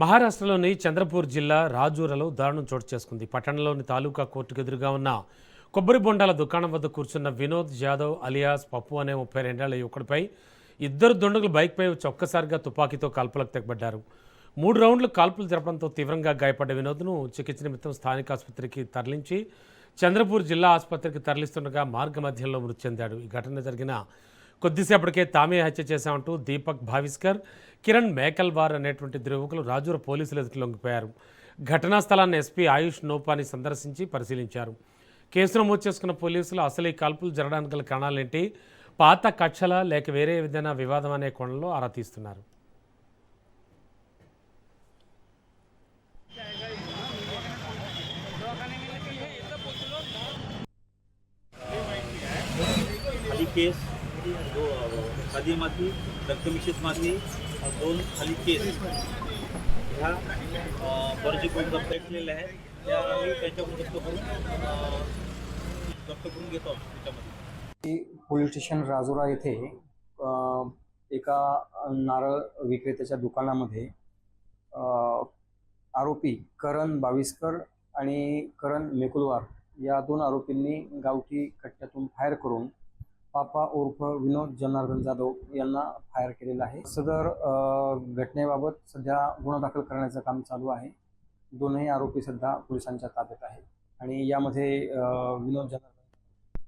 మహారాష్ట్రలోని చంద్రపూర్ జిల్లా రాజూరలో దారుణం చోటు చేసుకుంది. పట్టణంలోని తాలూకా కోర్టుకు ఎదురుగా ఉన్న కొబ్బరి బొండాల దుకాణం వద్ద కూర్చున్న వినోద్ జాదవ్ అలియాస్ పప్పు అనే 32 యువకుడిపై ఇద్దరు దుండగులు బైక్పై వచ్చి ఒక్కసారిగా తుపాకీతో కాల్పులకు తెగబడ్డారు. 3 రౌండ్లు కాల్పులు జరపడంతో తీవ్రంగా గాయపడ్డ వినోద్ను చికిత్స నిమిత్తం స్థానిక ఆసుపత్రికి తరలించి చంద్రపూర్ జిల్లా ఆసుపత్రికి తరలిస్తుండగా మార్గ మధ్యంలో మృతి చెందాడు. ఈ ఘటన జరిగిన కొద్దిసేపటికే తామే హత్య చేశామంటూ దీపక్ భావిస్కర్, కిరణ్ మేకల్వార్ అనేటువంటి ఇద్దరు యువకులు రాజూర పోలీసులు ఎదుట లొంగిపోయారు. ఘటనా స్థలాన్ని ఎస్పీ ఆయుష్ నోపాని సందర్శించి పరిశీలించారు. కేసు నమోదు చేసుకున్న పోలీసులు అసలు ఈ కాల్పులు జరగడానికి గల కారణాలేంటి, పాత కక్షల లేక వేరే ఏదైనా వివాదం అనే కోణంలో ఆరా తీస్తున్నారు. खाली केस दो खादीमाती रक्तमिश्रितमाती 2 खाली केस ह्या बरेचसे गुण जप्त केलेले आहेत. त्या आम्ही त्यांच्याकडून जप्त करून घेतो त्याच्यामध्ये. पोलीस स्टेशन राजुरा येथे एका नारळ विक्रेत्याच्या दुकानामध्ये आरोपी करण बाविस्कर आणि करण मेकुलवार या 2 आरोपींनी गावठी कट्ट्यातून फायर करून पापा उर्फ विनोद जनार्दन जाधव यांना फायर केलेला आहे. सदर घटनेबाबत सध्या गुन्हा दाखल करण्याचं काम चालू आहे. दोनही आरोपी सध्या पोलिसांच्या ताब्यात आहेत आणि यामध्ये विनोद जनार्दन